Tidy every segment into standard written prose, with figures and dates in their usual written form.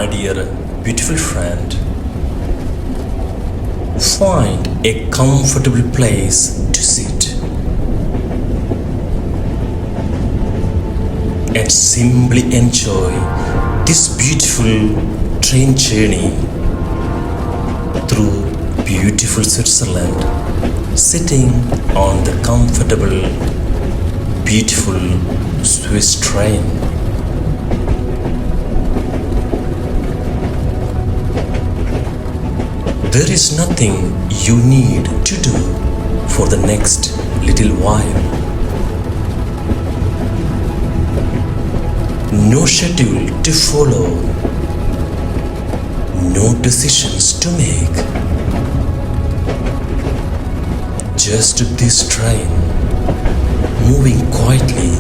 My dear beautiful friend, find a comfortable place to sit and simply enjoy this beautiful train journey through beautiful Switzerland, sitting on the comfortable, beautiful Swiss train. There is nothing you need to do for the next little while. No schedule to follow, no decisions to make. Just this train moving quietly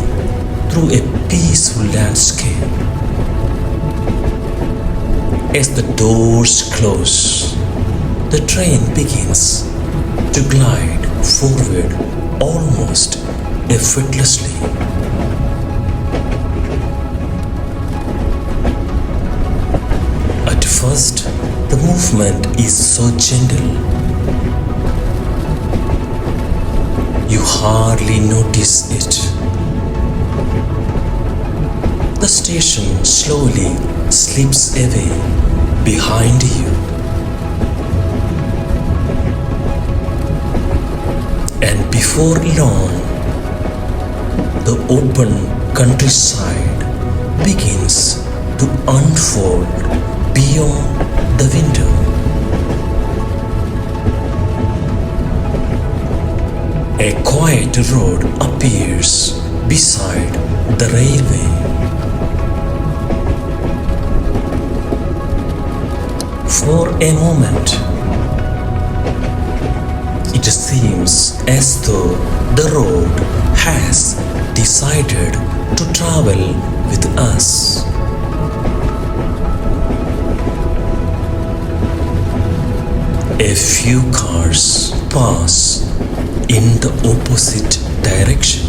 through a peaceful landscape. As the doors close, the train begins to glide forward almost effortlessly. At first, the movement is so gentle, you hardly notice it. The station slowly slips away behind you. And before long, the open countryside begins to unfold beyond the window. A quiet road appears beside the railway. For a moment, it seems as though the road has decided to travel with us. A few cars pass in the opposite direction.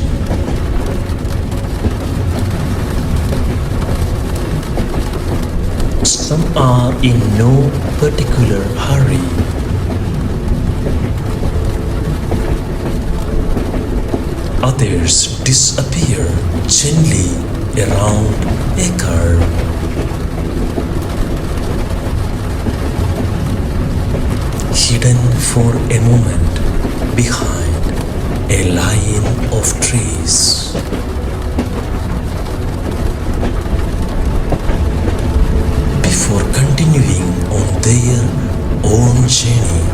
Some are in no particular hurry. Others disappear gently around a curve. Hidden for a moment behind a line of trees. Before continuing on their own journey.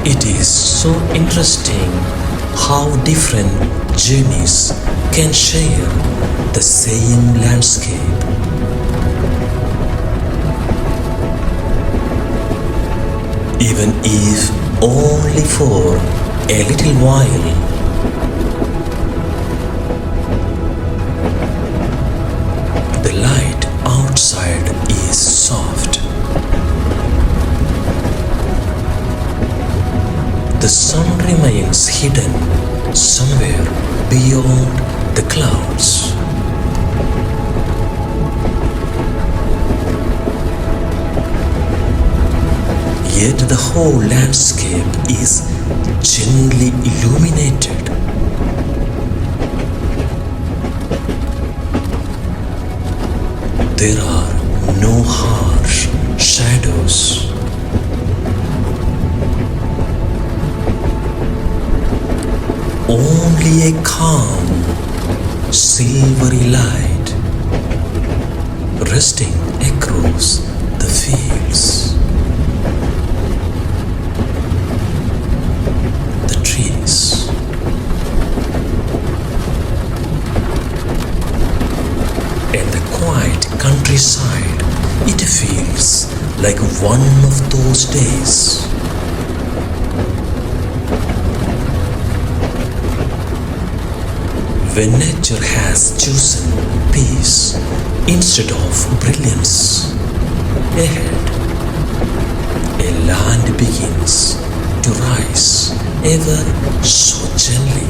It is so interesting how different journeys can share the same landscape. Even if only for a little while. The light outside is soft. The sun remains hidden somewhere beyond the clouds. Yet the whole landscape is gently illuminated. There are no harsh shadows. Only a calm, silvery light resting across the fields. The trees. And the quiet countryside, it feels like one of those days. When nature has chosen peace instead of brilliance, ahead, a land begins to rise ever so gently.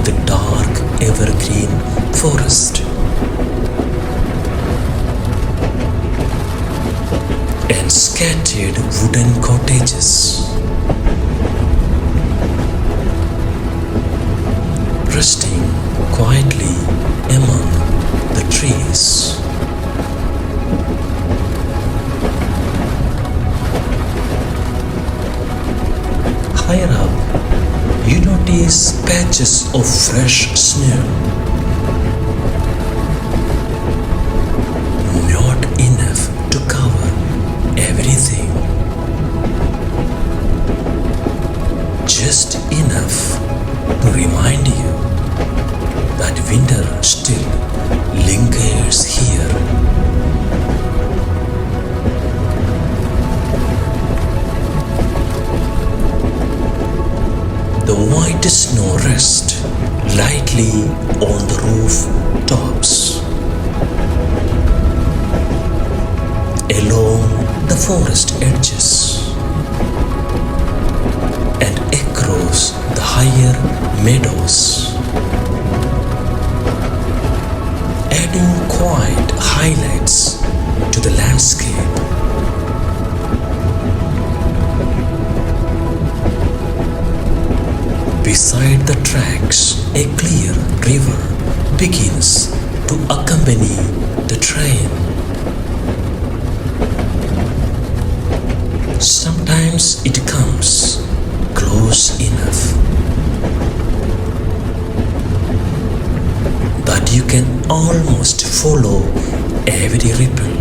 with a dark evergreen forest and scattered wooden cottages, resting quietly among the trees. Higher up, you notice patches of fresh snow. Not enough to cover everything. Just enough to remind you that winter still lingers here. The white snow rests lightly on the roof tops, along the forest edges, and across the higher meadows, adding quiet highlights to the landscape. Beside the tracks, a clear river begins to accompany the train. Sometimes it comes close enough that you can almost follow every ripple.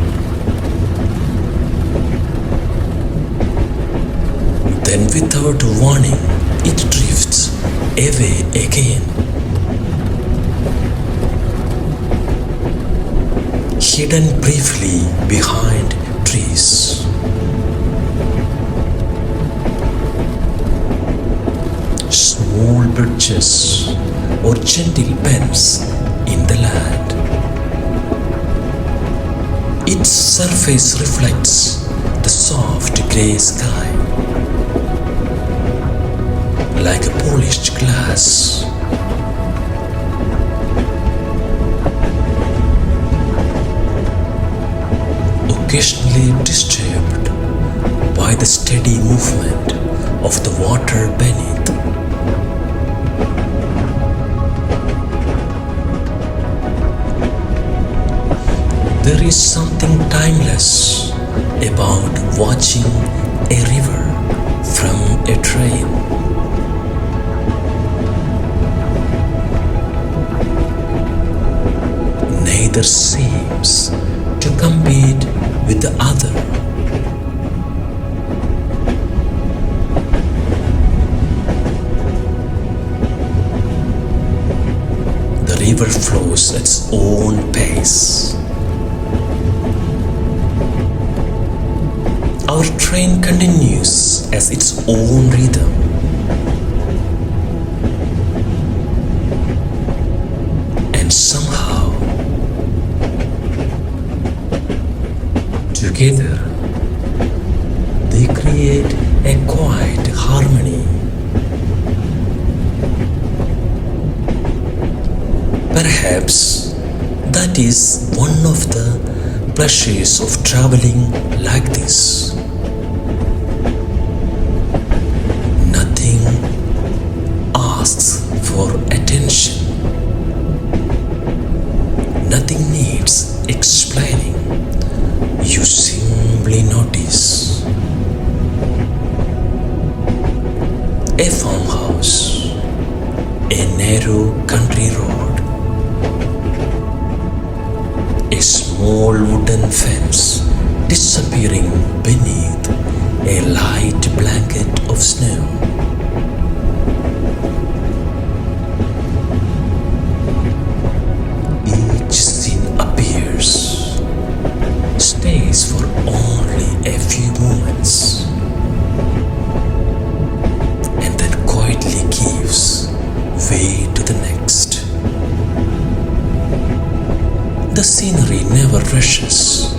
Then, without warning, it drifts away again, hidden briefly behind trees. Small bridges or gentle bends in the land. Its surface reflects the soft grey sky like a polished glass. Occasionally disturbed by the steady movement of the water beneath. There is something timeless about watching a river from a train. Neither seems to compete with the other. The river flows at its own pace. Our train continues as its own rhythm. And somehow, together, they create a quiet harmony. Perhaps that is one of the pleasures of traveling like this. Nothing asks for attention. Nothing needs explaining. You simply notice. A farmhouse, a narrow country road, a small wooden fence disappearing beneath a light blanket of snow. Each scene appears, stays for only a few moments, and then quietly gives way to the next. The scenery never rushes.